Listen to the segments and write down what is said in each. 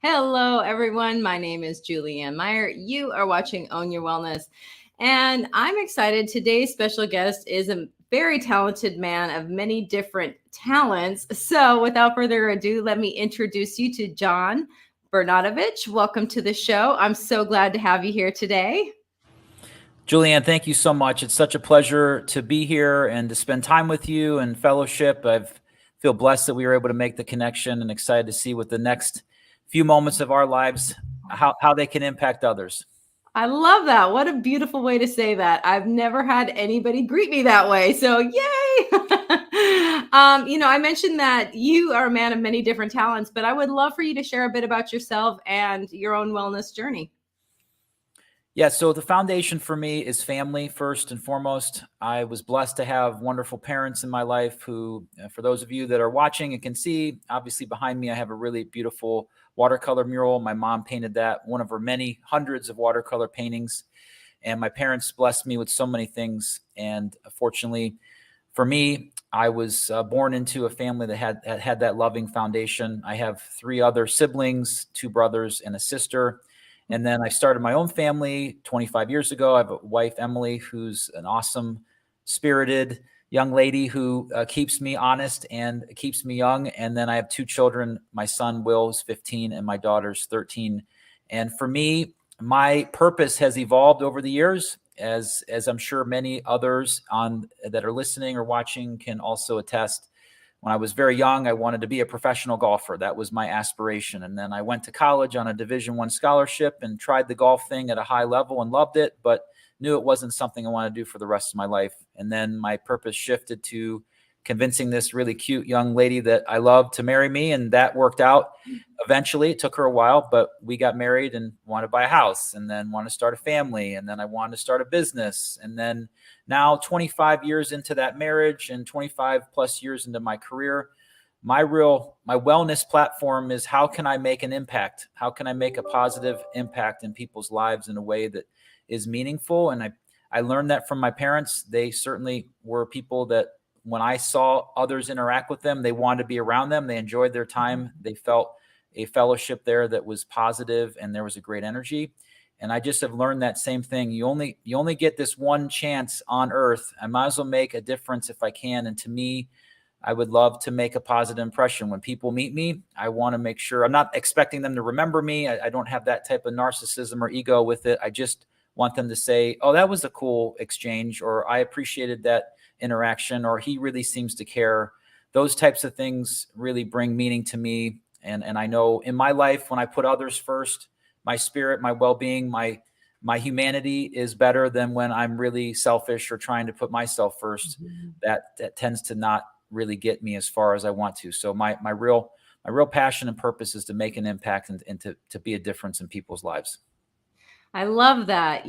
Hello, everyone. My name is Julianne Meyer. You are watching Own Your Wellness, and I'm excited. Today's special guest is a very talented man of many different talents. So without further ado, let me introduce you to John Bernatovicz. Welcome to the show. I'm so glad to have you here today. Julianne, thank you so much. It's such a pleasure to be here and to spend time with you and fellowship. I feel blessed that we were able to make the connection and excited to see what the next few moments of our lives, how they can impact others. I love that. What a beautiful way to say that. I've never had anybody greet me that way. So yay. I mentioned that you are a man of many different talents, but I would love for you to share a bit about yourself and your own wellness journey. Yeah, so the foundation for me is family first and foremost. I was blessed to have wonderful parents in my life who, for those of you that are watching and can see, obviously behind me, I have a really beautiful watercolor mural. My mom painted that, one of her many hundreds of watercolor paintings. And my parents blessed me with so many things. And fortunately for me, I was born into a family that had that loving foundation. I have 3 other siblings, 2 brothers and a sister. And then I started my own family 25 years ago. I have a wife, Emily, who's an awesome, spirited young lady who keeps me honest and keeps me young. And then I have 2 children. My son, Will, is 15, and my daughter's 13. And for me, my purpose has evolved over the years, as I'm sure many others that are listening or watching can also attest. When I was very young, I wanted to be a professional golfer. That was my aspiration. And then I went to college on a Division I scholarship and tried the golf thing at a high level and loved it, but knew it wasn't something I wanted to do for the rest of my life. And then my purpose shifted to convincing this really cute young lady that I loved to marry me. And that worked out eventually. It took her a while, but we got married and wanted to buy a house and then wanted to start a family. And then I wanted to start a business. And then now 25 years into that marriage and 25 plus years into my career, my wellness platform is how can I make an impact? How can I make a positive impact in people's lives in a way that is meaningful? And I learned that from my parents. They certainly were people that when I saw others interact with them, they wanted to be around them. They enjoyed their time. They felt a fellowship there that was positive and there was a great energy. And I just have learned that same thing. You only get this one chance on earth. I might as well make a difference if I can. And to me, I would love to make a positive impression. When people meet me, I want to make sure I'm not expecting them to remember me. I don't have that type of narcissism or ego with it. I just want them to say, oh, that was a cool exchange, or I appreciated that interaction, or he really seems to care. Those types of things really bring meaning to me. And I know in my life, when I put others first, my spirit, my well-being, my humanity is better than when I'm really selfish or trying to put myself first. Mm-hmm. That tends to not really get me as far as I want to. So my real passion and purpose is to make an impact and to be a difference in people's lives. I love that.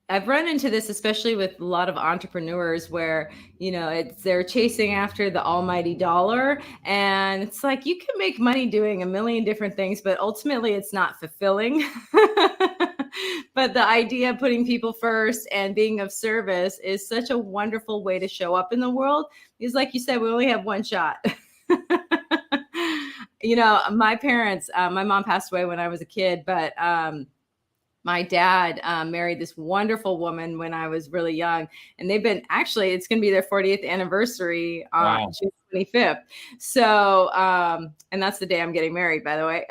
I've run into this, especially with a lot of entrepreneurs where, they're chasing after the almighty dollar. And it's like, you can make money doing a million different things, but ultimately it's not fulfilling. But the idea of putting people first and being of service is such a wonderful way to show up in the world. Because like you said, we only have one shot. My parents, my mom passed away when I was a kid, but my dad married this wonderful woman when I was really young, and they've been it's going to be their 40th anniversary on June 25th. So, and that's the day I'm getting married, by the way.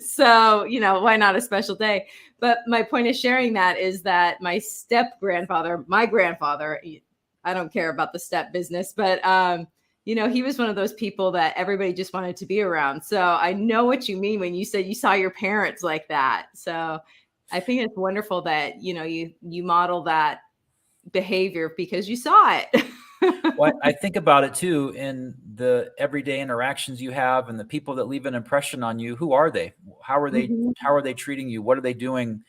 So, why not a special day? But my point of sharing that is that my grandfather, I don't care about the step business, but he was one of those people that everybody just wanted to be around. So I know what you mean when you said you saw your parents like that. So I think it's wonderful that, you model that behavior because you saw it. Well, I think about it too, in the everyday interactions you have and the people that leave an impression on you. Who are they? How are they, mm-hmm. How are they treating you? What are they doing?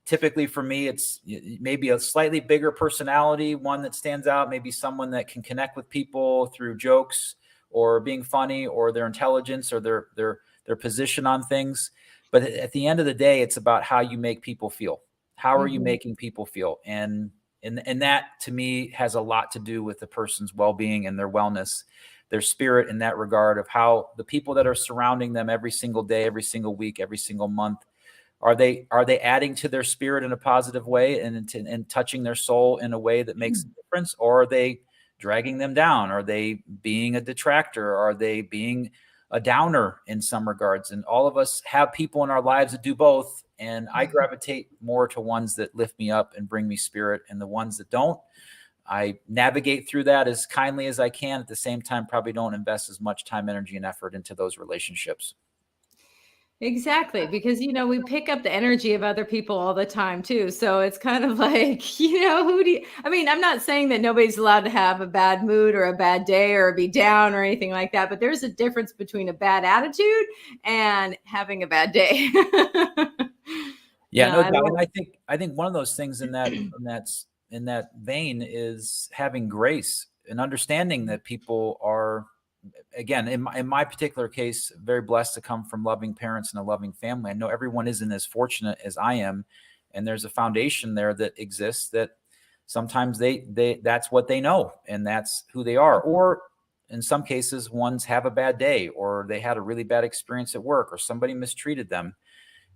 Typically for me, it's maybe a slightly bigger personality, one that stands out, maybe someone that can connect with people through jokes or being funny or their intelligence or their position on things. But at the end of the day, it's about how you make people feel. How are mm-hmm. you making people feel? And that to me has a lot to do with the person's well-being and their wellness. their spirit in that regard of how the people that are surrounding them every single day, every single week, every single month, are they adding to their spirit in a positive way and touching their soul in a way that makes a difference, or are they dragging them down? Are they being a detractor? Are they being a downer in some regards? And all of us have people in our lives that do both. And I gravitate more to ones that lift me up and bring me spirit, and the ones that don't, I navigate through that as kindly as I can. At the same time, probably don't invest as much time, energy, and effort into those relationships. Exactly, because we pick up the energy of other people all the time too. So it's kind of like, who do you, I mean, I'm not saying that nobody's allowed to have a bad mood or a bad day or be down or anything like that, but there's a difference between a bad attitude and having a bad day. Yeah, No, no doubt. And I think one of those things in that vein is having grace and understanding that people are, again, in my particular case, very blessed to come from loving parents and a loving family. I know everyone isn't as fortunate as I am, and there's a foundation there that exists that sometimes they that's what they know and that's who they are. Or in some cases, ones have a bad day, or they had a really bad experience at work, or somebody mistreated them.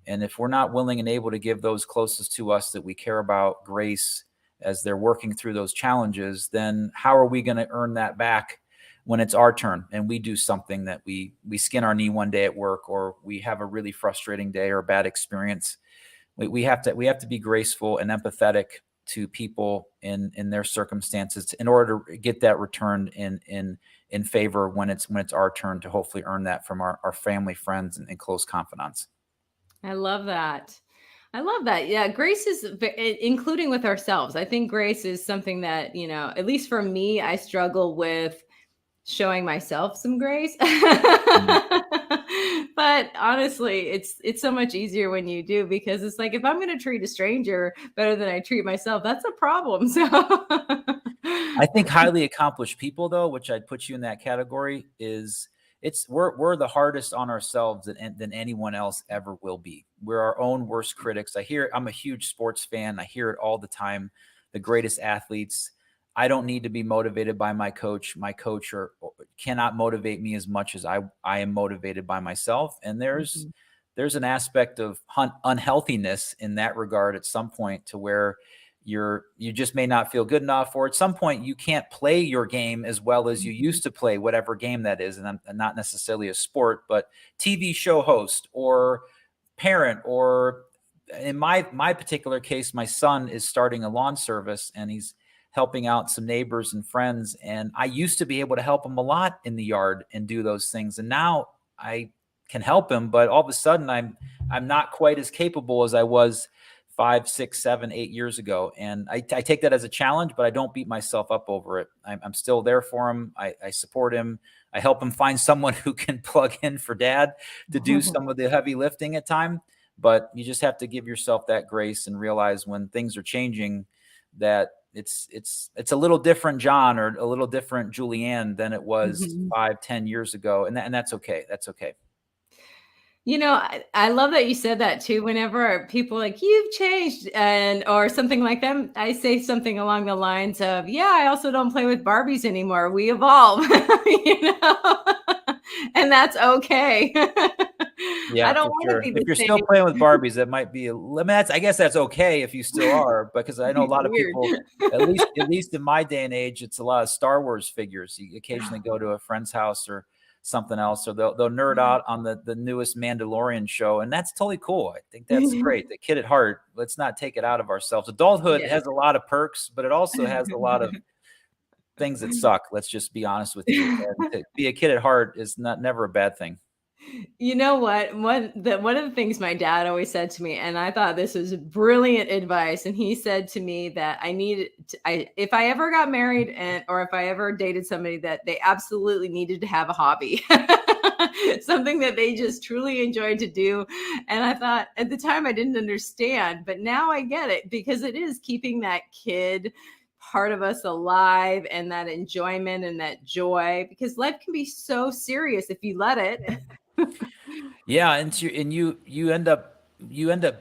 And if we're not willing and able to give those closest to us that we care about grace as they're working through those challenges, then how are we going to earn that back when it's our turn and we do something that we skin our knee one day at work, or we have a really frustrating day or a bad experience? We have to be graceful and empathetic to people in their circumstances in order to get that returned in favor when it's our turn to hopefully earn that from our family, friends, and close confidants. I love that. I love that. Yeah, grace is including with ourselves. I think grace is something that, at least for me, I struggle with showing myself some grace. But honestly, it's so much easier when you do, because it's like, if I'm going to treat a stranger better than I treat myself, that's a problem. So I think highly accomplished people, though, which I'd put you in that category, is we're the hardest on ourselves than anyone else ever will be. We're our own worst critics. I'm a huge sports fan. I hear it all the time. The greatest athletes, I don't need to be motivated by my coach. My coach cannot motivate me as much as I am motivated by myself. And there's an aspect of unhealthiness in that regard at some point, to where you just may not feel good enough, or at some point you can't play your game as well as you used to play whatever game that is. And I'm not necessarily a sport, but TV show host or parent, or in my particular case, my son is starting a lawn service and he's helping out some neighbors and friends. And I used to be able to help him a lot in the yard and do those things. And now I can help him, but all of a sudden I'm not quite as capable as I was 5, 6, 7, 8 years ago. And I take that as a challenge, but I don't beat myself up over it. I'm still there for him. I support him. I help him find someone who can plug in for dad to do some of the heavy lifting at time. But you just have to give yourself that grace and realize when things are changing that it's a little different John or a little different Julianne than it was 5, 10 years ago. And that's okay. That's okay. I love that you said that too. Whenever people like, you've changed, or something like that, I say something along the lines of, yeah, I also don't play with Barbies anymore. We evolve, and that's okay. Yeah, I don't for want sure. to be If the you're same. still playing with Barbies, that might be, I guess that's okay if you still are, because I know a lot of Weird. people, at least in my day and age, it's a lot of Star Wars figures. You occasionally go to a friend's house or something else, or they'll nerd out on the newest Mandalorian show, and that's totally cool. I think that's great. The kid at heart, let's not take it out of ourselves. Adulthood Yes. has a lot of perks, but it also has a lot of things that suck. Let's just be honest with you. And to be a kid at heart is never a bad thing. You know what? One of the things my dad always said to me, and I thought this was brilliant advice, and he said to me that if I ever got married or if I ever dated somebody, that they absolutely needed to have a hobby. Something that they just truly enjoyed to do. And I thought at the time I didn't understand, but now I get it, because it is keeping that kid part of us alive, and that enjoyment and that joy, because life can be so serious if you let it. Yeah, and you end up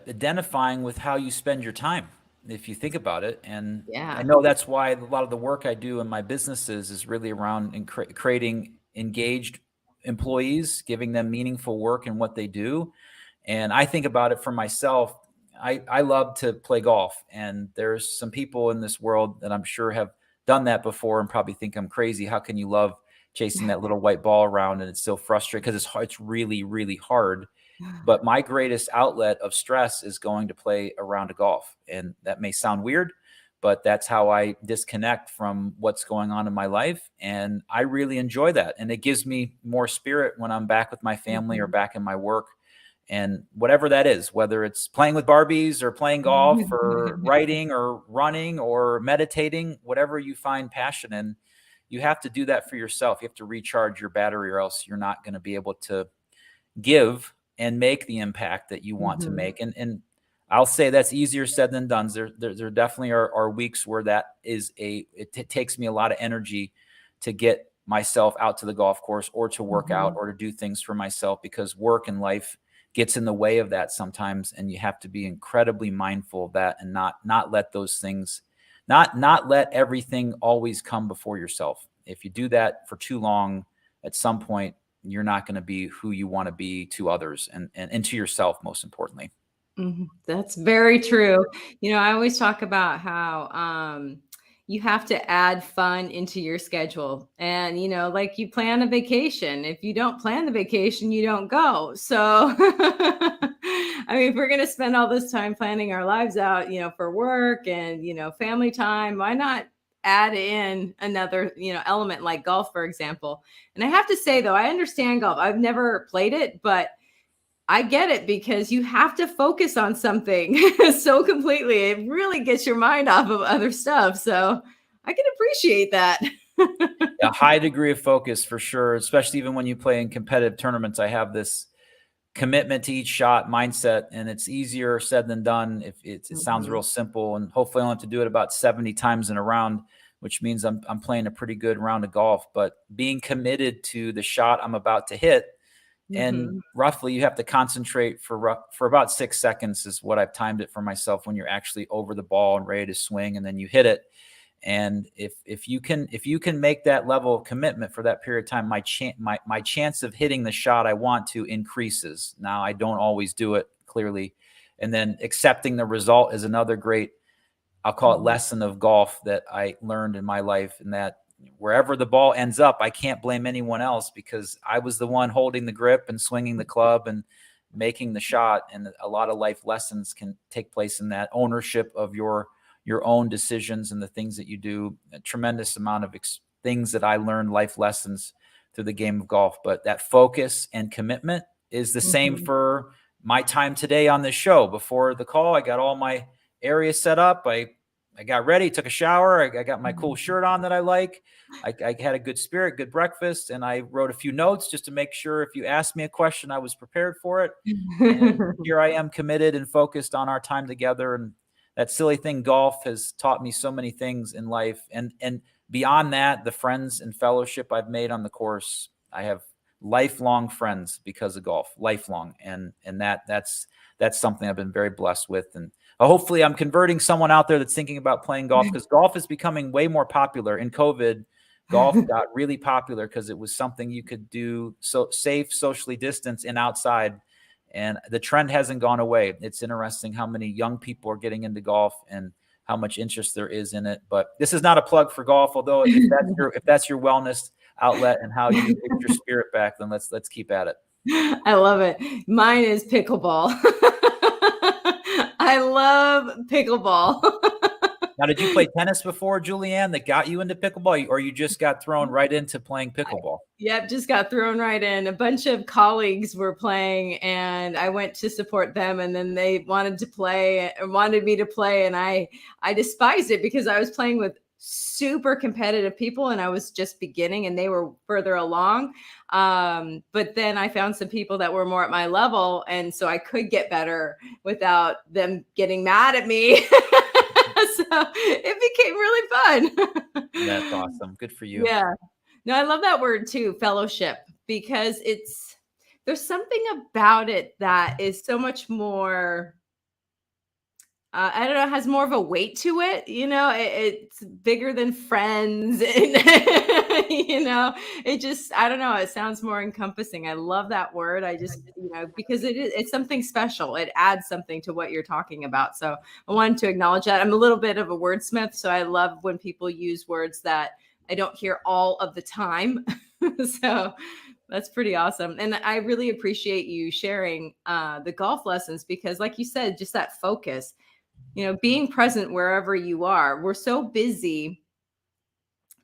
identifying with how you spend your time, if you think about it. And I Yeah. know that's why a lot of the work I do in my businesses is really around creating engaged employees, giving them meaningful work in what they do. And I think about it for myself. I love to play golf, and there's some people in this world that I'm sure have done that before and probably think I'm crazy. How can you love chasing that little white ball around and it's still frustrating? Because it's really, really hard. But my greatest outlet of stress is going to play a round of golf. And that may sound weird, but that's how I disconnect from what's going on in my life. And I really enjoy that. And it gives me more spirit when I'm back with my family or back in my work. And whatever that is, whether it's playing with Barbies or playing golf or writing or running or meditating, whatever you find passion in, you have to do that for yourself. You have to recharge your battery, or else you're not going to be able to give and make the impact that you want to make. And I'll say that's easier said than done. There definitely are weeks where that is it takes me a lot of energy to get myself out to the golf course or to work out or to do things for myself, because work and life gets in the way of that sometimes. And you have to be incredibly mindful of that and not let those things, not let everything always come before yourself. If you do that for too long, at some point, you're not going to be who you want to be to others and to yourself, most importantly. That's very true. I always talk about how you have to add fun into your schedule. And, like you plan a vacation. If you don't plan the vacation, you don't go. So, I mean, if we're going to spend all this time planning our lives out, for work and, family time, why not add in another, element like golf, for example? And I have to say, though, I understand golf. I've never played it, but I get it, because you have to focus on something so completely. It really gets your mind off of other stuff. So I can appreciate that. A high degree of focus for sure, especially even when you play in competitive tournaments. I have this commitment to each shot mindset, and it's easier said than done. If it sounds real simple, and hopefully I don't have to do it about 70 times in a round, which means I'm playing a pretty good round of golf. But being committed to the shot I'm about to hit, and roughly you have to concentrate for about 6 seconds is what I've timed it for myself, when you're actually over the ball and ready to swing, and then you hit it. And if you can make that level of commitment for that period of time, my chance of hitting the shot I want to increases. Now, I don't always do it, clearly. And then accepting the result is another great, I'll call it, lesson of golf that I learned in my life, and that wherever the ball ends up, I can't blame anyone else, because I was the one holding the grip and swinging the club and making the shot. And a lot of life lessons can take place in that ownership of your own decisions and the things that you do. A tremendous amount of things that I learned, life lessons, through the game of golf. But that focus and commitment is the same for my time today on this show. Before the call, I got all my areas set up. I got ready, took a shower. I got my cool shirt on that I like. I had a good spirit, good breakfast, and I wrote a few notes just to make sure if you asked me a question, I was prepared for it. And here I am, committed and focused on our time together. And that silly thing, golf, has taught me so many things in life. And beyond that, the friends and fellowship I've made on the course, I have lifelong friends because of golf, lifelong. And that's something I've been very blessed with. And hopefully I'm converting someone out there that's thinking about playing golf, because golf is becoming way more popular. In COVID, golf got really popular because it was something you could do so safe, socially distanced, and outside. And the trend hasn't gone away. It's interesting how many young people are getting into golf and how much interest there is in it. But this is not a plug for golf, although if that's your wellness outlet and how you get your spirit back, then let's keep at it. I love it. Mine is pickleball. I love pickleball. Now, did you play tennis before, Julianne, that got you into pickleball, or you just got thrown right into playing pickleball? Yep, just got thrown right in. A bunch of colleagues were playing, and I went to support them, and then they wanted me to play, and I despised it, because I was playing with super competitive people, and I was just beginning, and they were further along. But then I found some people that were more at my level, and so I could get better without them getting mad at me. So it became really fun. That's awesome. Good for you. Yeah. No, I love that word too, fellowship, because there's something about it that is so much more I don't know, has more of a weight to it. It's bigger than friends. And, it just, I don't know, it sounds more encompassing. I love that word. I just, because it's something special. It adds something to what you're talking about. So I wanted to acknowledge that. I'm a little bit of a wordsmith, so I love when people use words that I don't hear all of the time. So that's pretty awesome. And I really appreciate you sharing the golf lessons, because like you said, just that focus, being present wherever you are. We're so busy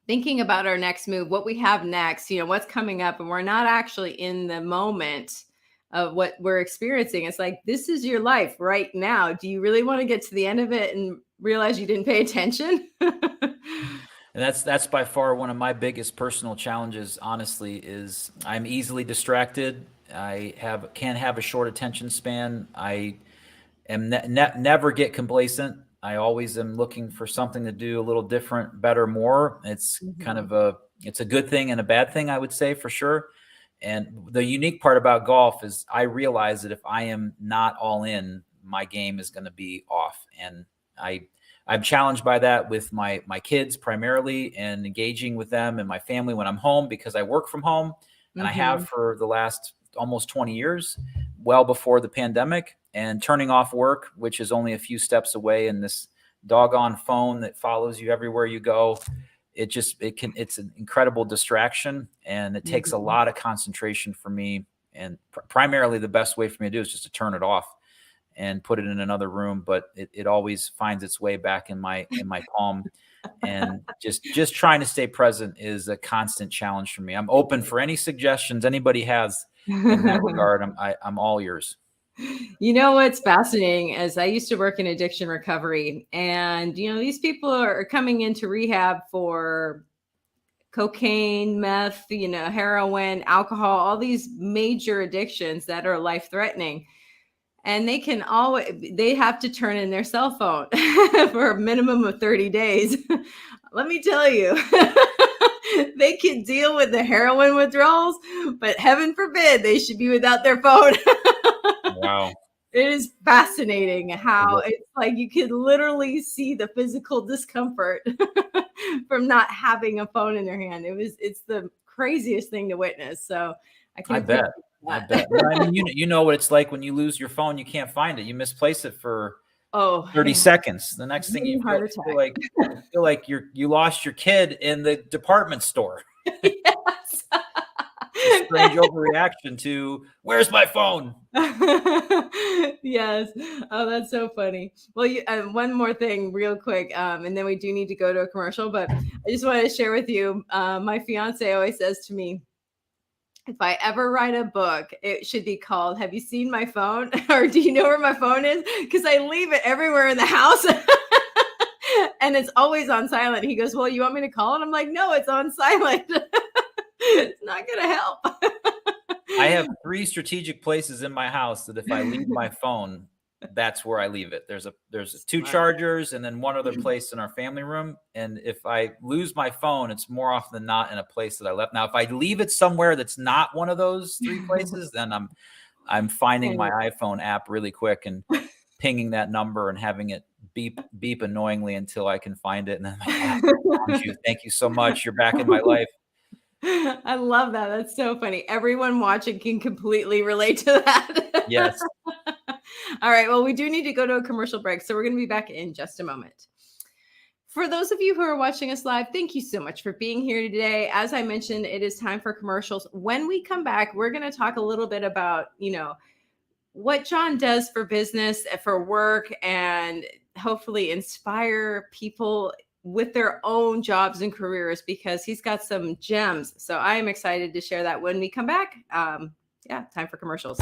thinking about our next move, what we have next, what's coming up, and we're not actually in the moment of what we're experiencing. It's like, this is your life right now. Do you really want to get to the end of it and realize you didn't pay attention? And that's by far one of my biggest personal challenges, honestly, is I'm easily distracted. I can't have a short attention span. I am never get complacent. I always am looking for something to do a little different, better, more. It's kind of it's a good thing and a bad thing, I would say, for sure. And the unique part about golf is I realize that if I am not all in, my game is going to be off. And I'm challenged by that with my kids primarily, and engaging with them and my family when I'm home, because I work from home, and I have for the last almost 20 years, well before the pandemic. And turning off work, which is only a few steps away, and this doggone phone that follows you everywhere you go, it's an incredible distraction, and it takes a lot of concentration for me. And primarily the best way for me to do is just to turn it off and put it in another room. But it always finds its way back in my palm. And just trying to stay present is a constant challenge for me. I'm open for any suggestions anybody has in that regard. I'm all yours. What's fascinating is I used to work in addiction recovery, and these people are coming into rehab for cocaine, meth, heroin, alcohol, all these major addictions that are life-threatening. And they have to turn in their cell phone for a minimum of 30 days. Let me tell you, they can deal with the heroin withdrawals, but heaven forbid they should be without their phone. Wow. It is fascinating how it's like you could literally see the physical discomfort from not having a phone in their hand. It's the craziest thing to witness. So I bet. I bet. I mean, you know what it's like when you lose your phone, you can't find it. You misplace it for 30 seconds. The next thing you feel like you lost your kid in the department store. Yes. A strange overreaction to, where's my phone? Yes. Oh, that's so funny. Well, one more thing real quick, and then we do need to go to a commercial, but I just wanted to share with you, my fiance always says to me, if I ever write a book, it should be called, "Have you seen my phone?" or "Do you know where my phone is?" Because I leave it everywhere in the house. And it's always on silent. He goes, "Well, you want me to call it?" I'm like, "No, it's on silent." It's not going to help. I have 3 strategic places in my house that if I leave my phone, that's where I leave it. There's 2 chargers and then one other place in our family room. And if I lose my phone, it's more often than not in a place that I left. Now, if I leave it somewhere that's not one of those 3 places, then I'm finding my iPhone app really quick and pinging that number and having it beep annoyingly until I can find it. And then I'm like, thank you so much. You're back in my life. I love that. That's so funny. Everyone watching can completely relate to that. Yes. All right. Well, we do need to go to a commercial break, so we're going to be back in just a moment. For those of you who are watching us live, thank you so much for being here today. As I mentioned, it is time for commercials. When we come back, we're going to talk a little bit about, what John does for business, for work, and hopefully inspire people with their own jobs and careers, because he's got some gems. So I am excited to share that when we come back. Time for commercials.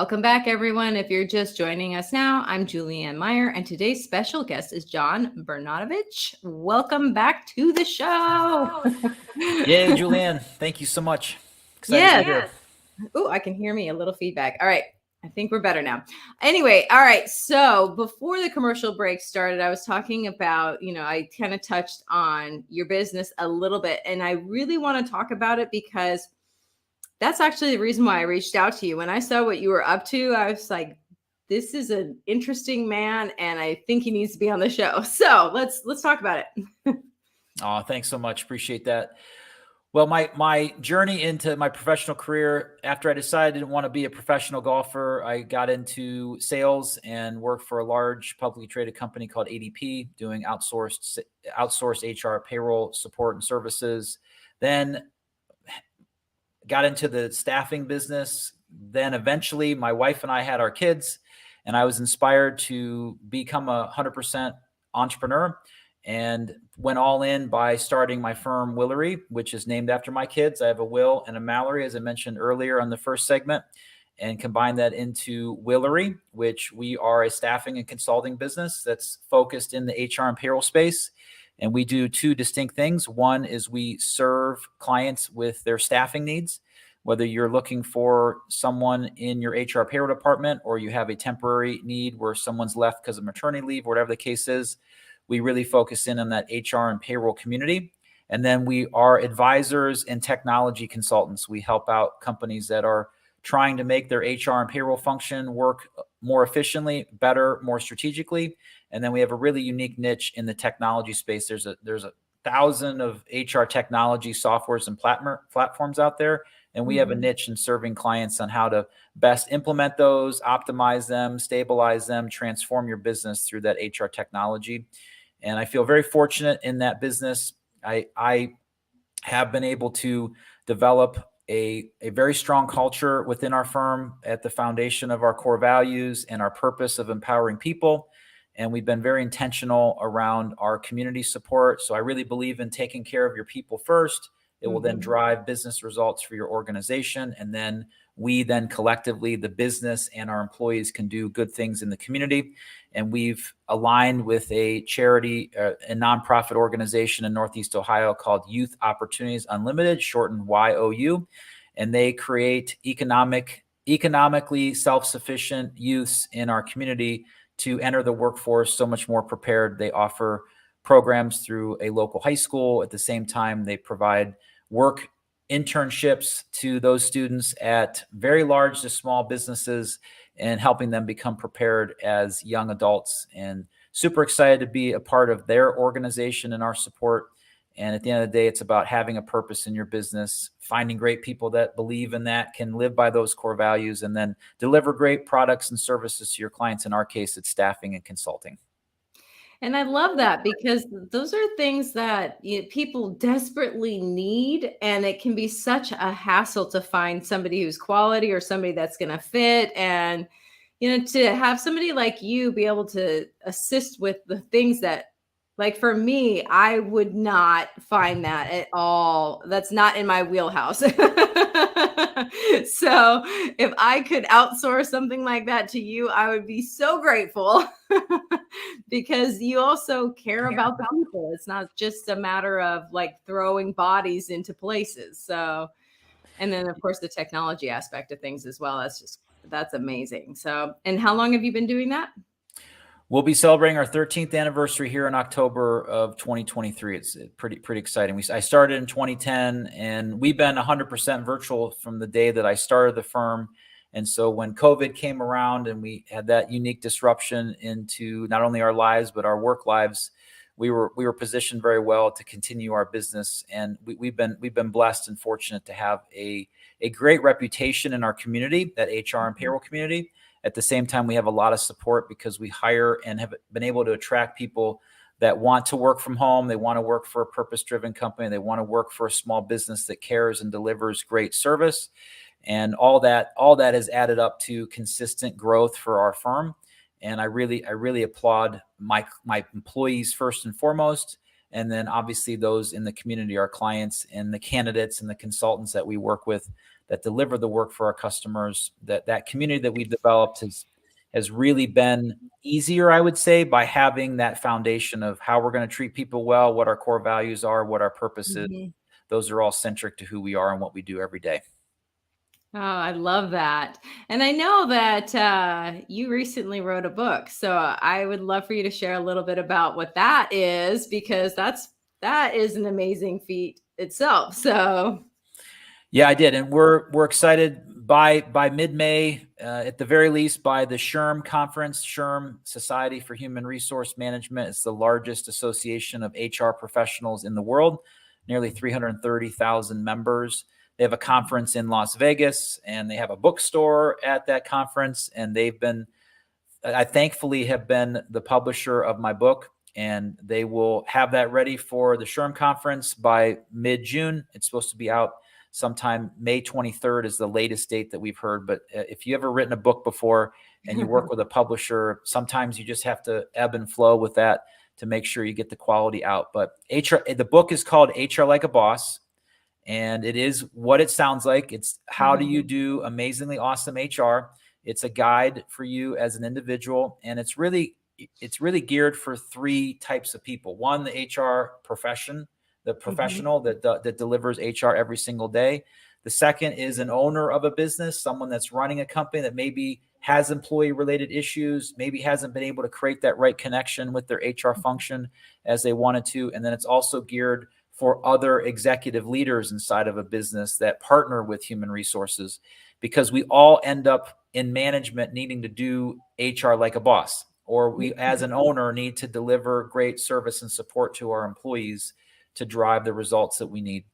Welcome back, everyone. If you're just joining us now, I'm Julianne Meyer, and today's special guest is John Bernatovicz. Welcome back to the show. Yay, Julianne. Thank you so much. Excited Yes. to be here. Oh, I can hear me a little feedback. All right. I think we're better now. Anyway, all right. So before the commercial break started, I was talking about, I kind of touched on your business a little bit, and I really want to talk about it because that's actually the reason why I reached out to you. When I saw what you were up to, I was like, this is an interesting man, and I think he needs to be on the show. So let's talk about it. Oh, thanks so much. Appreciate that. Well, my journey into my professional career, after I decided I didn't want to be a professional golfer, I got into sales and worked for a large publicly traded company called ADP, doing outsourced HR, payroll support and services. Then got into the staffing business. Then eventually my wife and I had our kids, and I was inspired to become 100% entrepreneur and went all in by starting my firm Willory, which is named after my kids. I have a Will and a Mallory, as I mentioned earlier on the first segment, and combine that into Willory, which we are a staffing and consulting business that's focused in the HR and payroll space. And we do two distinct things. One is we serve clients with their staffing needs, whether you're looking for someone in your HR payroll department or you have a temporary need where someone's left because of maternity leave, whatever the case is. We really focus in on that HR and payroll community. And then we are advisors and technology consultants. We help out companies that are trying to make their HR and payroll function work more efficiently, better, more strategically. And then we have a really unique niche in the technology space. There's a 1,000 of HR technology softwares and platforms out there. And we have a niche in serving clients on how to best implement those, optimize them, stabilize them, transform your business through that HR technology. And I feel very fortunate in that business. I have been able to develop a very strong culture within our firm at the foundation of our core values and our purpose of empowering people. And we've been very intentional around our community support. So I really believe in taking care of your people first. It will then drive business results for your organization. And then we then collectively, the business and our employees, can do good things in the community. And we've aligned with a charity, a nonprofit organization in Northeast Ohio called Youth Opportunities Unlimited, shortened YOU. And they create economically self-sufficient youths in our community to enter the workforce so much more prepared. They offer programs through a local high school. At the same time, they provide work internships to those students at very large to small businesses and helping them become prepared as young adults. And super excited to be a part of their organization and our support. And at the end of the day, it's about having a purpose in your business, finding great people that believe in that, can live by those core values, and then deliver great products and services to your clients. In our case, it's staffing and consulting. And I love that because those are things that people desperately need. And it can be such a hassle to find somebody who's quality or somebody that's going to fit. And, to have somebody like you be able to assist with the things that, like for me, I would not find that at all. That's not in my wheelhouse. So if I could outsource something like that to you, I would be so grateful because you also care about the people. It's not just a matter of like throwing bodies into places. So, and then of course the technology aspect of things as well. That's amazing. So, and how long have you been doing that? We'll be celebrating our 13th anniversary here in October of 2023. It's pretty exciting. I started in 2010, and we've been 100% virtual from the day that I started the firm. And so when COVID came around and we had that unique disruption into not only our lives but our work lives, we were positioned very well to continue our business. And we've been blessed and fortunate to have a great reputation in our community, that HR and payroll community. At the same time, we have a lot of support because we hire and have been able to attract people that want to work from home. They want to work for a purpose-driven company. They want to work for a small business that cares and delivers great service. And all that has added up to consistent growth for our firm. And I really applaud my employees first and foremost, And then obviously those in the community, our clients and the candidates and the consultants that we work with that deliver the work for our customers. That community that we've developed has really been easier, I would say, by having that foundation of how we're going to treat people well, what our core values are, what our purpose is. Those are all centric to who we are and what we do every day. Oh, I love that. And I know that you recently wrote a book. So I would love for you to share a little bit about what that is, because that is an amazing feat itself. So yeah, I did. And we're excited by mid-May, at the very least, by the SHRM conference, SHRM, Society for Human Resource Management. It's the largest association of HR professionals in the world, nearly 330,000 members. They have a conference in Las Vegas, and they have a bookstore at that conference. And I thankfully have been the publisher of my book, and they will have that ready for the SHRM conference by mid-June. It's supposed to be out sometime May 23rd is the latest date that we've heard. But if you ever written a book before and you work with a publisher, sometimes you just have to ebb and flow with that to make sure you get the quality out. But the book is called HR Like a Boss. And it is what it sounds like. It's how do you do amazingly awesome HR? It's a guide for you as an individual. And it's really geared for three types of people. One, the HR profession, the professional that delivers HR every single day. The second is an owner of a business, someone that's running a company that maybe has employee related issues, maybe hasn't been able to create that right connection with their HR function as they wanted to. And then it's also geared for other executive leaders inside of a business that partner with human resources, because we all end up in management needing to do HR like a boss, or we as an owner need to deliver great service and support to our employees to drive the results that we need.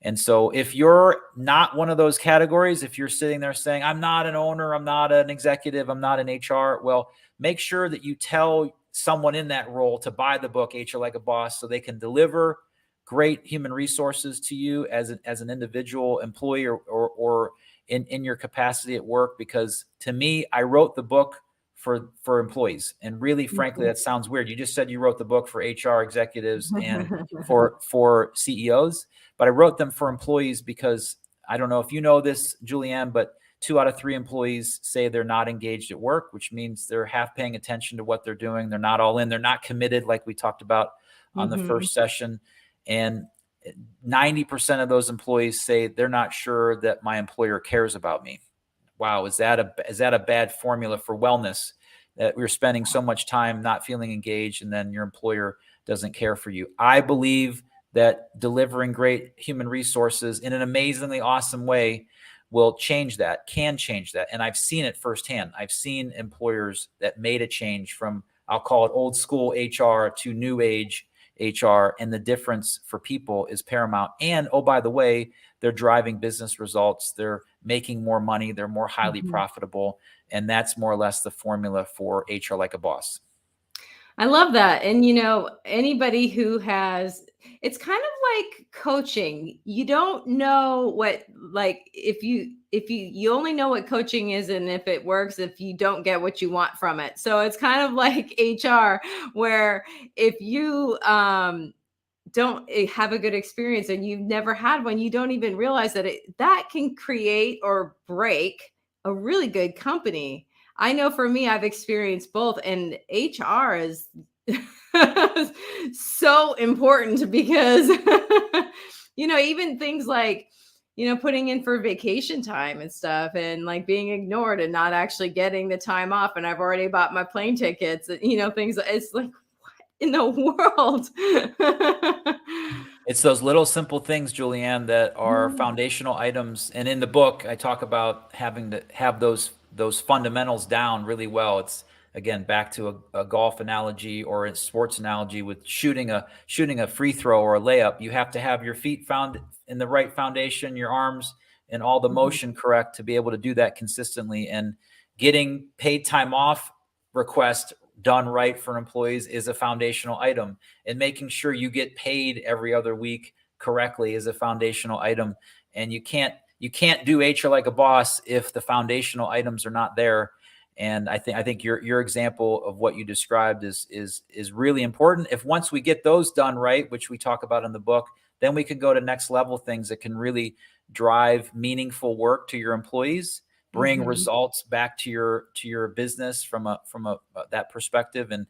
And so if you're not one of those categories, if you're sitting there saying, I'm not an owner, I'm not an executive, I'm not an HR, well, make sure that you tell someone in that role to buy the book, HR Like a Boss, so they can deliver great human resources to you as an individual employee or in your capacity at work. Because to me, I wrote the book for employees. And really, frankly, that sounds weird. You just said you wrote the book for HR executives and for CEOs, but I wrote them for employees because I don't know if you know this, Julianne, but 2 out of 3 employees say they're not engaged at work, which means they're half paying attention to what they're doing. They're not all in. They're not committed, like we talked about on the first session. And 90% of those employees say they're not sure that my employer cares about me. Wow, is that a bad formula for wellness, that we're spending so much time not feeling engaged and then your employer doesn't care for you? I believe that delivering great human resources in an amazingly awesome way will change that, can change that. And I've seen it firsthand. I've seen employers that made a change from, I'll call it old school HR to new age HR, and the difference for people is paramount. And oh, by the way, they're driving business results. They're making more money. They're more highly profitable. And that's more or less the formula for HR Like a Boss. I love that. And, anybody who it's kind of like coaching. You don't know what, like, if you only know what coaching is and if it works, if you don't get what you want from it. So it's kind of like HR, where if you, don't have a good experience and you've never had one, you don't even realize that can create or break a really good company. I know for me, I've experienced both, and HR is so important because, even things like, putting in for vacation time and stuff, and like being ignored and not actually getting the time off. And I've already bought my plane tickets, things. It's like, in the world. It's those little simple things, Julianne, that are foundational items. And in the book, I talk about having to have those fundamentals down really well. It's, again, back to a golf analogy or a sports analogy with shooting a free throw or a layup. You have to have your feet found in the right foundation, your arms and all the motion correct to be able to do that consistently. And getting paid time off request done right for employees is a foundational item, and making sure you get paid every other week correctly is a foundational item. And you can't do HR Like a Boss if the foundational items are not there. And I think your example of what you described is really important. If once we get those done right, which we talk about in the book, then we can go to next level things that can really drive meaningful work to your employees, bring results back to your business from a that perspective. And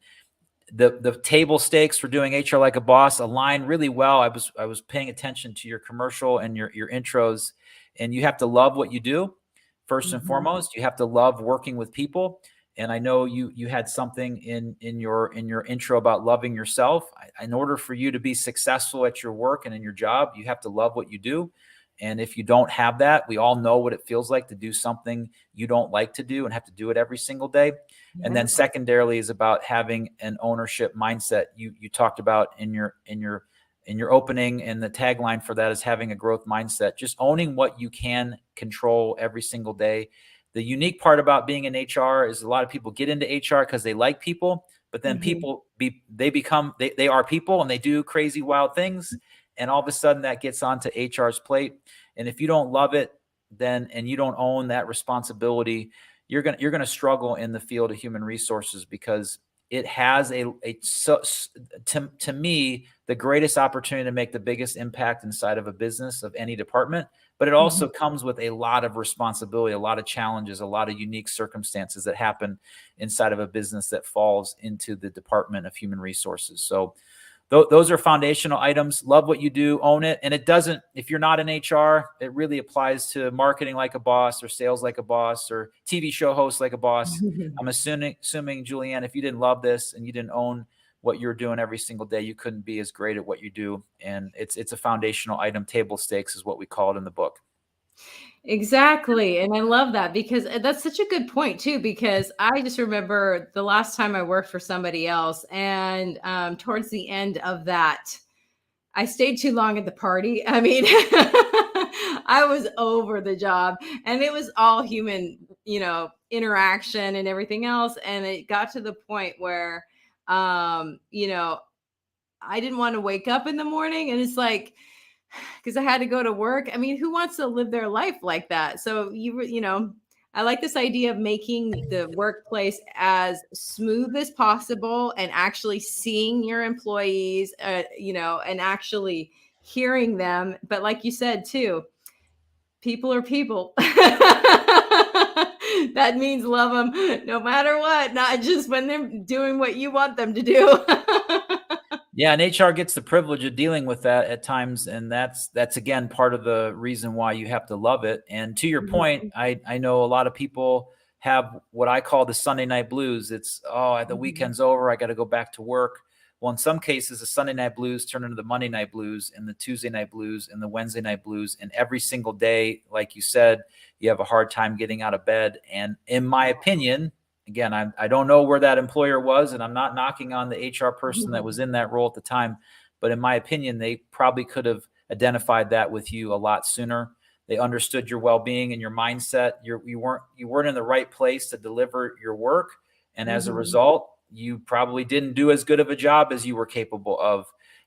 the table stakes for doing HR like a boss align really well. I was paying attention to your commercial and your intros, and you have to love what you do. First and foremost, you have to love working with people. And I know you had something in your intro about loving yourself. In order for you to be successful at your work and in your job, you have to love what you do. And if you don't have that, we all know what it feels like to do something you don't like to do and have to do it every single day. And then secondarily is about having an ownership mindset. You talked about in your opening, and the tagline for that is having a growth mindset, just owning what you can control every single day. The unique part about being in HR is a lot of people get into HR because they like people, but then they are people and they do crazy, wild things. And all of a sudden that gets onto HR's plate. And if you don't love it, then, and you don't own that responsibility, you're going to struggle in the field of human resources, because it has to me, the greatest opportunity to make the biggest impact inside of a business of any department. But it also comes with a lot of responsibility, a lot of challenges, a lot of unique circumstances that happen inside of a business that falls into the Department of Human Resources. So those are foundational items. Love what you do, own it. And it doesn't, if you're not in HR, it really applies to marketing like a boss, or sales like a boss, or TV show host like a boss. I'm assuming, Julianne, if you didn't love this and you didn't own what you're doing every single day, you couldn't be as great at what you do. And it's a foundational item. Table stakes is what we call it in the book. Exactly. And I love that, because that's such a good point too, because I just remember the last time I worked for somebody else, and towards the end of that, I stayed too long at the party. I mean, I was over the job, and it was all human, interaction and everything else. And it got to the point where, I didn't want to wake up in the morning, and it's like, because I had to go to work. I mean, who wants to live their life like that? So I like this idea of making the workplace as smooth as possible, and actually seeing your employees, and actually hearing them. But like you said too, people are people. That means love them no matter what, not just when they're doing what you want them to do. Yeah, and HR gets the privilege of dealing with that at times, and that's again part of the reason why you have to love it. And to your point, I know a lot of people have what I call the Sunday night blues. It's, oh, the weekend's over, I got to go back to work. Well, in some cases, the Sunday night blues turn into the Monday night blues, and the Tuesday night blues, and the Wednesday night blues. And every single day, like you said, you have a hard time getting out of bed. And in my opinion, again, I don't know where that employer was, and I'm not knocking on the HR person that was in that role at the time, but in my opinion, they probably could have identified that with you a lot sooner. They understood your well-being and your mindset. You weren't in the right place to deliver your work, and as a result, you probably didn't do as good of a job as you were capable of.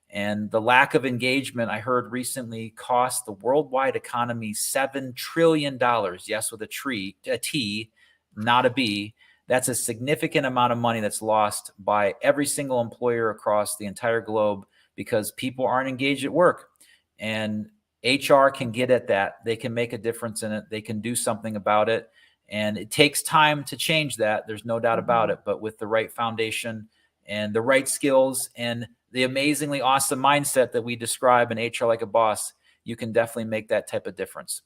And the lack of engagement, I heard recently, cost the worldwide economy $7 trillion. Yes, with a T, not a B. That's a significant amount of money that's lost by every single employer across the entire globe, because people aren't engaged at work. And HR can get at that. They can make a difference in it. They can do something about it. And it takes time to change that. There's no doubt about it. But with the right foundation and the right skills and the amazingly awesome mindset that we describe in HR Like a Boss, you can definitely make that type of difference.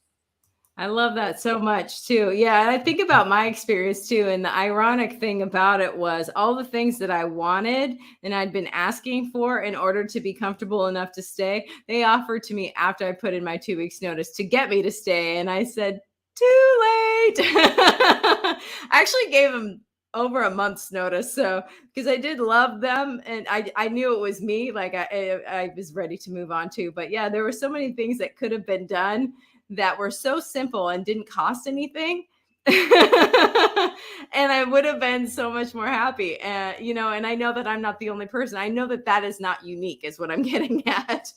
I love that so much too. Yeah. And I think about my experience too. And the ironic thing about it was all the things that I wanted and I'd been asking for in order to be comfortable enough to stay, they offered to me after I put in my 2 weeks notice to get me to stay. And I said, too late. I actually gave them over a month's notice. So, because I did love them and I knew it was me, like I was ready to move on too. But yeah, there were so many things that could have been done that were so simple and didn't cost anything. And I would have been so much more happy. And, and I know that I'm not the only person. I know that that is not unique, is what I'm getting at.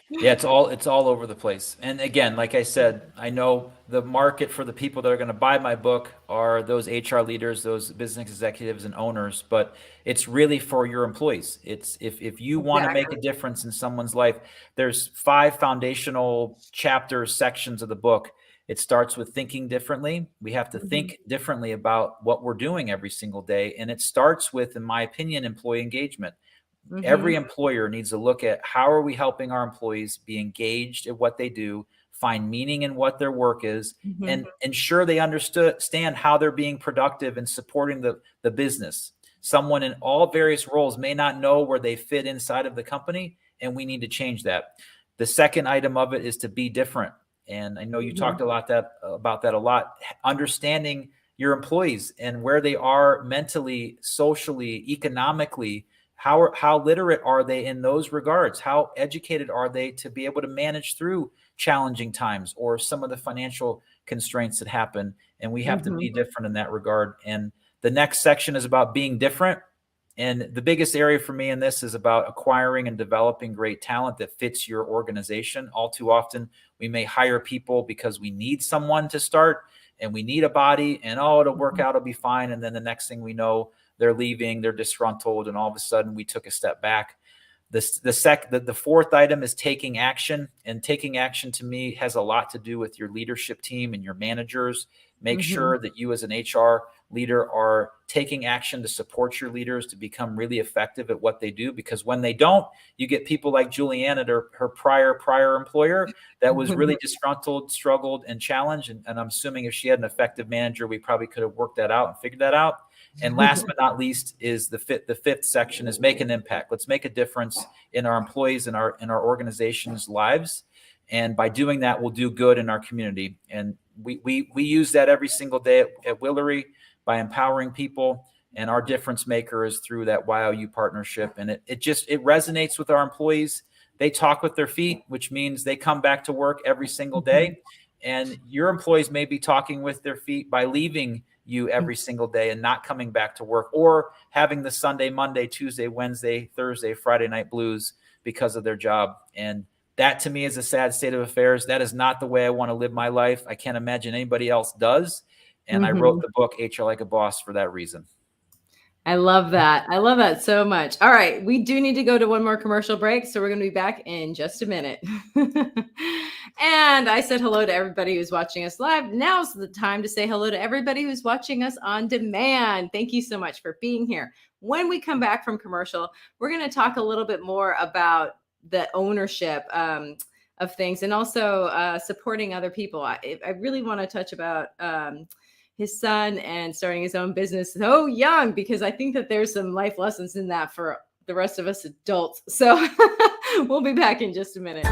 Yeah, it's all over the place. And again, like I said, I know the market for the people that are going to buy my book are those HR leaders, those business executives and owners, but it's really for your employees. It's if you want to make a difference in someone's life, there's 5 foundational chapters, sections of the book. It starts with thinking differently. We have to think differently about what we're doing every single day. And it starts with, in my opinion, employee engagement. Every employer needs to look at how are we helping our employees be engaged at what they do, find meaning in what their work is, and ensure they understand how they're being productive and supporting the business. Someone in all various roles may not know where they fit inside of the company, and we need to change that. The second item of it is to be different. And I know you talked about that a lot, understanding your employees and where they are mentally, socially, economically. How literate are they in those regards? How educated are they to be able to manage through challenging times or some of the financial constraints that happen? And we have to be different in that regard. And the next section is about being different. And the biggest area for me in this is about acquiring and developing great talent that fits your organization. All too often, we may hire people because we need someone to start and we need a body and, oh, it'll work out, it'll be fine. And then the next thing we know, they're leaving, they're disgruntled, and all of a sudden we took a step back. The fourth item is taking action, and taking action to me has a lot to do with your leadership team and your managers. Make sure that you as an HR leader are taking action to support your leaders to become really effective at what they do, because when they don't, you get people like Julianne at her prior employer that was really disgruntled, struggled, and challenged. And I'm assuming if she had an effective manager, we probably could have worked that out and figured that out. And last but not least is the fifth section is make an impact. Let's make a difference in our employees and our organization's lives. And by doing that, we'll do good in our community. And we use that every single day at Willory by empowering people. And our difference maker is through that YOU partnership. And it resonates with our employees. They talk with their feet, which means they come back to work every single day. And your employees may be talking with their feet by leaving you every single day and not coming back to work, or having the Sunday, Monday, Tuesday, Wednesday, Thursday, Friday night blues because of their job. And that to me is a sad state of affairs. That is not the way I want to live my life. I can't imagine anybody else does. And I wrote the book HR Like a Boss for that reason. I love that. I love that so much. All right. We do need to go to one more commercial break. So we're going to be back in just a minute. And I said hello to everybody who's watching us live. Now's the time to say hello to everybody who's watching us on demand. Thank you so much for being here. When we come back from commercial, we're going to talk a little bit more about the ownership of things, and also supporting other people. I really want to touch about his son and starting his own business so young, because I think that there's some life lessons in that for the rest of us adults. So we'll be back in just a minute.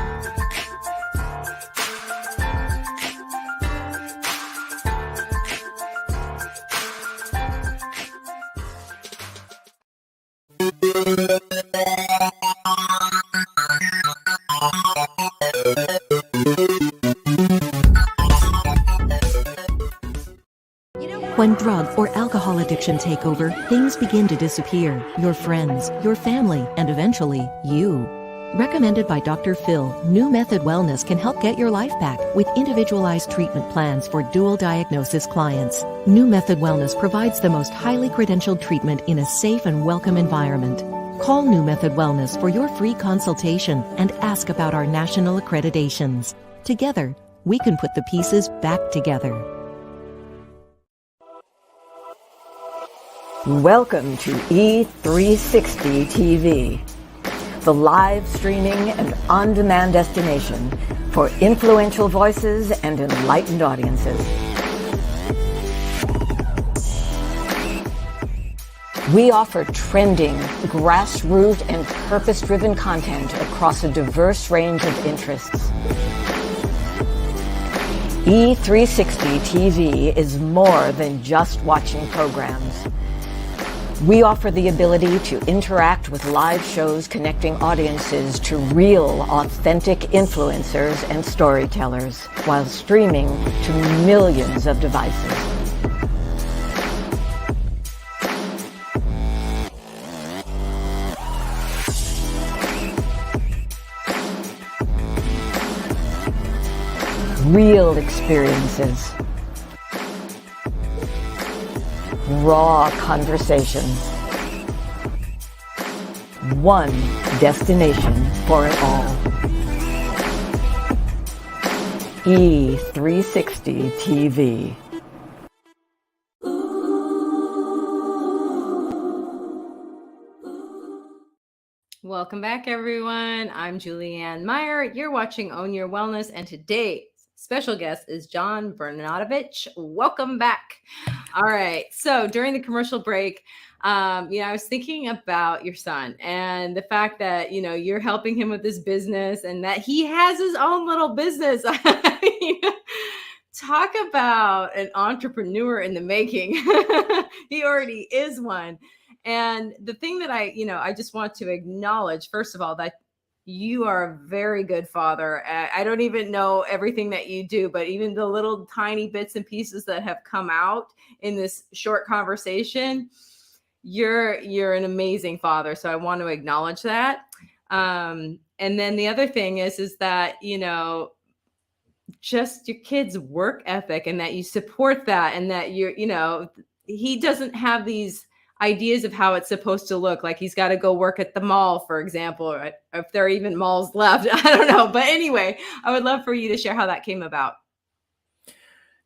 When drug or alcohol addiction take over, things begin to disappear. Your friends, your family, and eventually, you. Recommended by Dr. Phil, New Method Wellness can help get your life back with individualized treatment plans for dual diagnosis clients. New Method Wellness provides the most highly credentialed treatment in a safe and welcome environment. Call New Method Wellness for your free consultation and ask about our national accreditations. Together, we can put the pieces back together. Welcome to E360 TV, the live streaming and on-demand destination for influential voices and enlightened audiences. We offer trending, grassroots, and purpose-driven content across a diverse range of interests. E360 TV is more than just watching programs. We offer the ability to interact with live shows connecting audiences to real, authentic influencers and storytellers while streaming to millions of devices. Real experiences. Raw conversation. One destination for it all. E360 TV. Welcome back, everyone. I'm Julianne Meyer. You're watching Own Your Wellness, and today's special guest is John Bernatovicz. Welcome back. All right. So during the commercial break, I was thinking about your son and the fact that, you're helping him with his business and that he has his own little business. Talk about an entrepreneur in the making. He already is one. And the thing that I just want to acknowledge, first of all, that you are a very good father. I don't even know everything that you do, but even the little tiny bits and pieces that have come out in this short conversation, you're an amazing father. So I want to acknowledge that. And then the other thing is that, just your kid's work ethic and that you support that and that he doesn't have these ideas of how it's supposed to look. Like he's got to go work at the mall, for example, or if there are even malls left. I don't know. But anyway, I would love for you to share how that came about.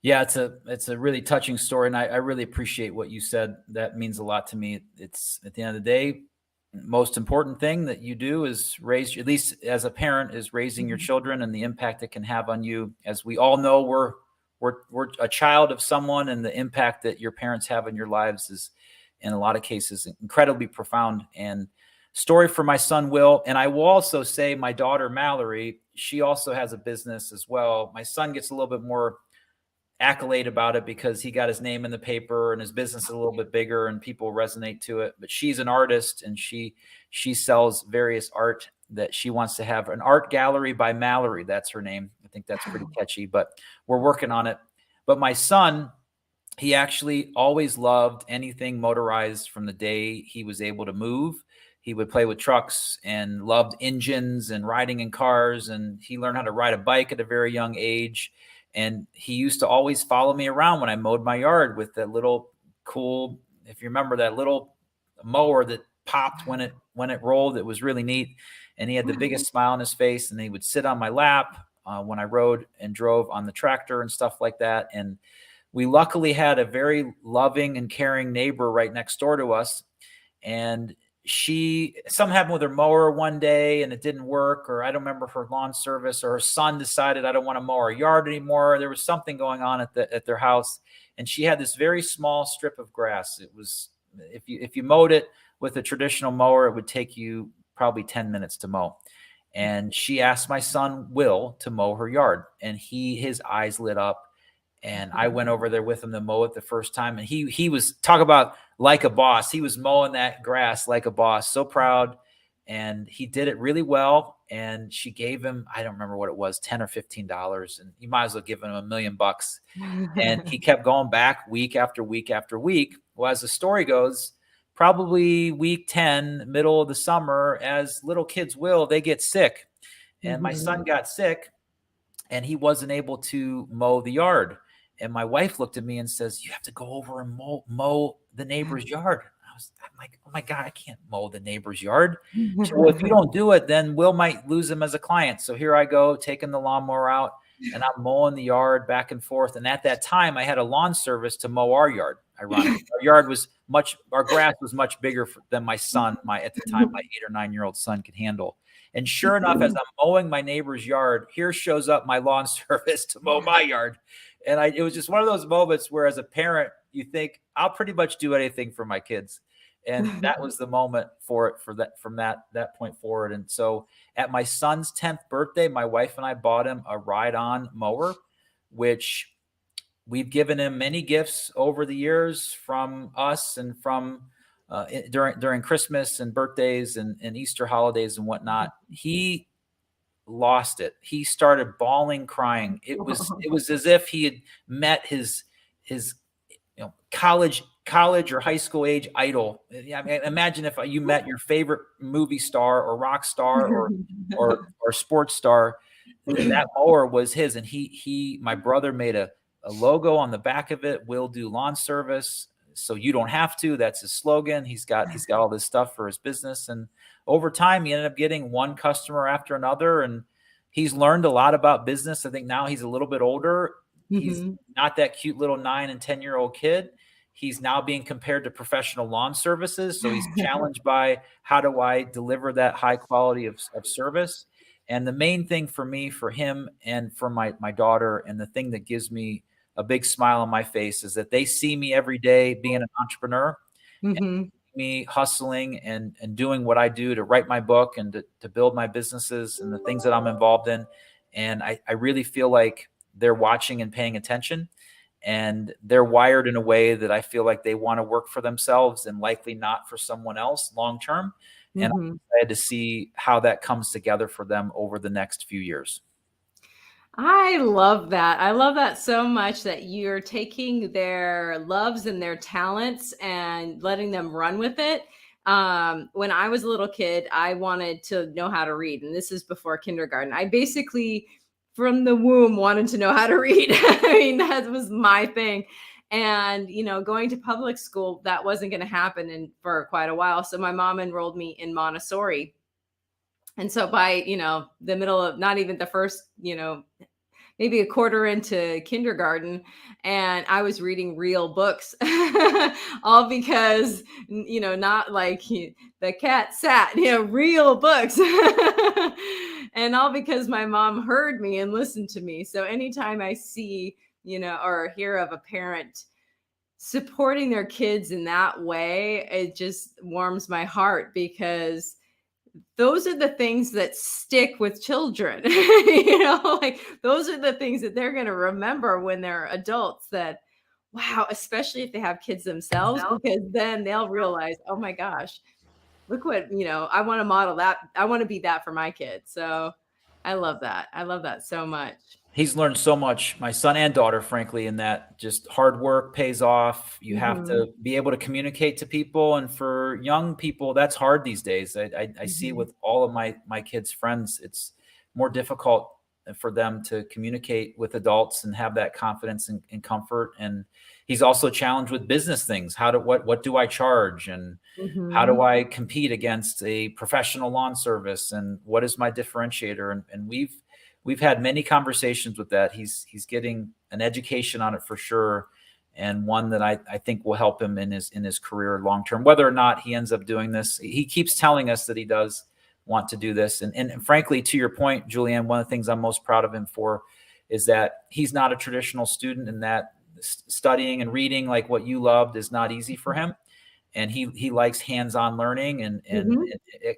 Yeah, it's a really touching story. And I really appreciate what you said. That means a lot to me. It's at the end of the day, most important thing that you do is raise, at least as a parent, is raising your children and the impact it can have on you. As we all know, we're a child of someone, and the impact that your parents have in your lives is, in a lot of cases, incredibly profound. And story for my son, Will. And I will also say my daughter, Mallory, she also has a business as well. My son gets a little bit more accolade about it because he got his name in the paper and his business is a little bit bigger and people resonate to it. But she's an artist, and she sells various art that she wants to have. An art gallery by Mallory. That's her name. I think that's pretty catchy, but we're working on it. But my son, he actually always loved anything motorized from the day he was able to move. He would play with trucks and loved engines and riding in cars. And he learned how to ride a bike at a very young age. And he used to always follow me around when I mowed my yard with that little cool, if you remember, that little mower that popped when it rolled. It was really neat. And he had the biggest smile on his face, and he would sit on my lap when I rode and drove on the tractor and stuff like that. And we luckily had a very loving and caring neighbor right next door to us. And something happened with her mower one day and it didn't work, or I don't remember, her lawn service, or her son decided, I don't want to mow our yard anymore. There was something going on at their house. And she had this very small strip of grass. It was, if you mowed it with a traditional mower, it would take you probably 10 minutes to mow. And she asked my son, Will, to mow her yard. And his eyes lit up. And I went over there with him to mow it the first time. And he was, talk about like a boss. He was mowing that grass like a boss, so proud. And he did it really well. And she gave him, I don't remember what it was, $10 or $15. And you might as well give him $1 million. And he kept going back week after week after week. Well, as the story goes, probably week 10, middle of the summer, as little kids will, they get sick. And my son got sick and he wasn't able to mow the yard. And my wife looked at me and says, you have to go over and mow the neighbor's yard. I'm like, oh my God, I can't mow the neighbor's yard. So, well, if you don't do it, then Will might lose him as a client. So here I go, taking the lawnmower out, and I'm mowing the yard back and forth. And at that time, I had a lawn service to mow our yard. Ironically, our grass was much bigger than my son, at the time, my 8 or 9 year old son could handle. And sure enough, as I'm mowing my neighbor's yard, here shows up my lawn service to mow my yard. And it was just one of those moments where, as a parent, you think, I'll pretty much do anything for my kids. And that was the moment from that point forward. And so at my son's 10th birthday, my wife and I bought him a ride-on mower, which we've given him many gifts over the years from us and from during Christmas and birthdays and Easter holidays and whatnot. He lost it. He started bawling, crying. It was as if he had met his college or high school age idol. I mean, imagine if you met your favorite movie star or rock star or sports star. That mower was his, and my brother made a logo on the back of it. Will do lawn service, so you don't have to. That's his slogan. He's got all this stuff for his business, and over time he ended up getting one customer after another, and he's learned a lot about business. I think now he's a little bit older. He's not that cute little 9 and 10-year-old kid. He's now being compared to professional lawn services. So he's challenged by, how do I deliver that high quality of service? And the main thing for me, for him, and for my daughter, and the thing that gives me a big smile on my face, is that they see me every day being an entrepreneur, and me hustling and doing what I do to write my book and to build my businesses and the things that I'm involved in. And I really feel like they're watching and paying attention, and they're wired in a way that I feel like they want to work for themselves and likely not for someone else long term. And I'm excited to see how that comes together for them over the next few years. I love that. I love that so much, that you're taking their loves and their talents and letting them run with it. When I was a little kid, I wanted to know how to read. And this is before kindergarten. I basically, from the womb, wanted to know how to read. I mean, that was my thing. And, going to public school, that wasn't going to happen for quite a while. So my mom enrolled me in Montessori. And so by, the middle of, not even the first, maybe a quarter into kindergarten, and I was reading real books, all because, not like the cat sat, real books. And all because my mom heard me and listened to me. So anytime I see, or hear of a parent supporting their kids in that way, it just warms my heart, because those are the things that stick with children. Like those are the things that they're going to remember when they're adults, that, wow, especially if they have kids themselves, because then they'll realize, oh my gosh, look what, I want to model that. I want to be that for my kids. So I love that. I love that so much. He's learned so much, my son and daughter, frankly, in that just hard work pays off. You have to be able to communicate to people. And for young people, that's hard these days. I see with all of my kids' friends, it's more difficult for them to communicate with adults and have that confidence and comfort. And he's also challenged with business things. What do I charge? And how do I compete against a professional lawn service? And what is my differentiator? And we've had many conversations with that. He's getting an education on it for sure, and one that I think will help him in his career long term. Whether or not he ends up doing this, he keeps telling us that he does want to do this. And frankly, to your point, Julianne, one of the things I'm most proud of him for is that he's not a traditional student, and that studying and reading like what you loved is not easy for him. And he likes hands-on learning and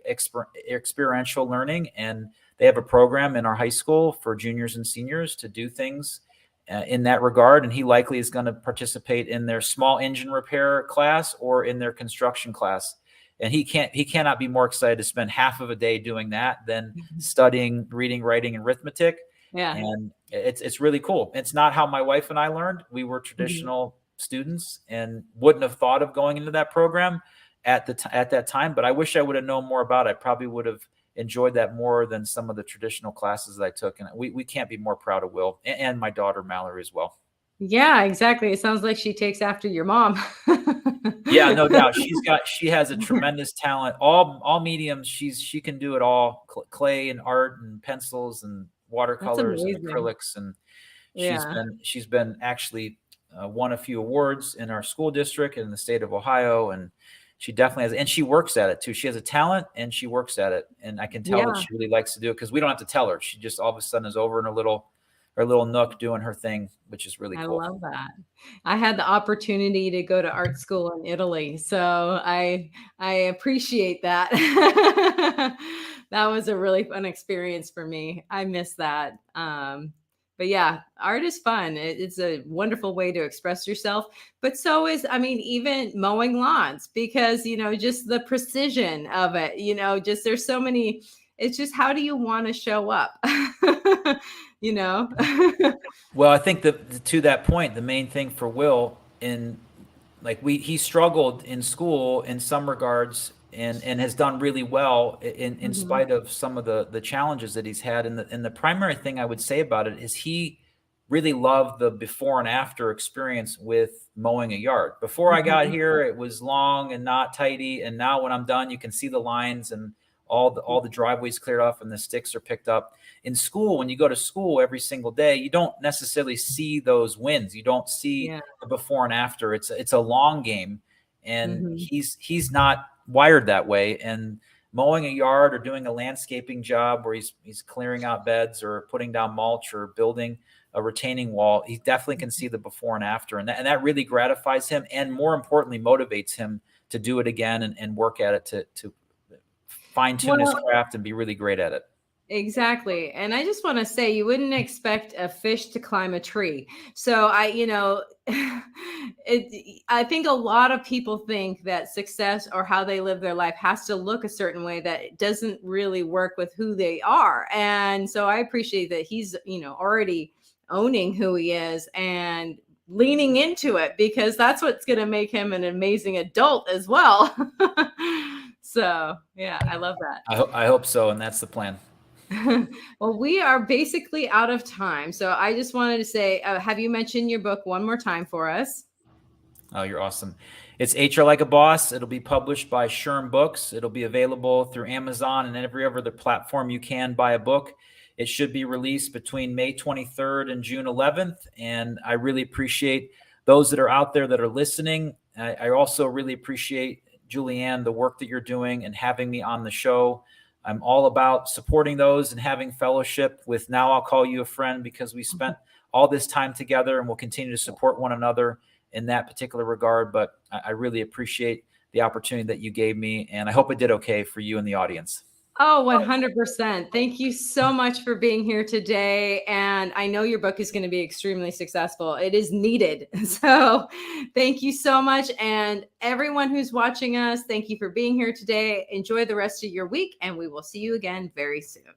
experiential learning. And they have a program in our high school for juniors and seniors to do things in that regard. And he likely is going to participate in their small engine repair class or in their construction class. And he cannot be more excited to spend half of a day doing that than studying, reading, writing, and arithmetic. Yeah. And it's really cool. It's not how my wife and I learned. We were traditional students and wouldn't have thought of going into that program at that time. But I wish I would have known more about it. I probably would have enjoyed that more than some of the traditional classes that I took. And we can't be more proud of Will and my daughter Mallory as well. Yeah, exactly. It sounds like she takes after your mom. Yeah, no doubt. She has a tremendous talent. All mediums. She can do it all. Clay and art and pencils and watercolors and acrylics. And she's been actually won a few awards in our school district and in the state of Ohio. And she definitely has, and she works at it too. She has a talent and she works at it. And I can tell that she really likes to do it, because we don't have to tell her. She just all of a sudden is over in her little nook doing her thing, which is really cool. I love that. I had the opportunity to go to art school in Italy, so I appreciate that. That was a really fun experience for me. I miss that. But yeah, art is fun. It's a wonderful way to express yourself. But so is, I mean, even mowing lawns, because, just the precision of it, just there's so many, it's just how do you want to show up? you know? Well, I think that to that point, the main thing for Will he struggled in school in some regards and has done really well in spite of some of the challenges that he's had. And the primary thing I would say about it is he really loved the before and after experience with mowing a yard. Before I got here, it was long and not tidy. And now when I'm done, you can see the lines and all the driveways cleared off and the sticks are picked up. In school, when you go to school every single day, you don't necessarily see those wins. You don't see the before and after. It's a long game, and he's not wired that way. And mowing a yard or doing a landscaping job where he's clearing out beds or putting down mulch or building a retaining wall, he definitely can see the before and after, and that really gratifies him, and more importantly, motivates him to do it again and work at it to fine tune his craft and be really great at it. Exactly. And I just want to say, you wouldn't expect a fish to climb a tree. So I think a lot of people think that success or how they live their life has to look a certain way that doesn't really work with who they are. And so I appreciate that he's, already owning who he is and leaning into it, because that's what's going to make him an amazing adult as well. So yeah, I love that. I hope so. And that's the plan. Well, we are basically out of time. So I just wanted to say, have you mentioned your book one more time for us? Oh, you're awesome. It's HR Like a Boss. It'll be published by Sherm Books. It'll be available through Amazon and every other platform you can buy a book. It should be released between May 23rd and June 11th. And I really appreciate those that are out there that are listening. I also really appreciate, Julianne, the work that you're doing and having me on the show. I'm all about supporting those and having fellowship with Now I'll Call You a Friend, because we spent all this time together and we'll continue to support one another in that particular regard. But I really appreciate the opportunity that you gave me, and I hope it did okay for you and the audience. Oh, 100%. Thank you so much for being here today. And I know your book is going to be extremely successful. It is needed. So thank you so much. And everyone who's watching us, thank you for being here today. Enjoy the rest of your week, and we will see you again very soon.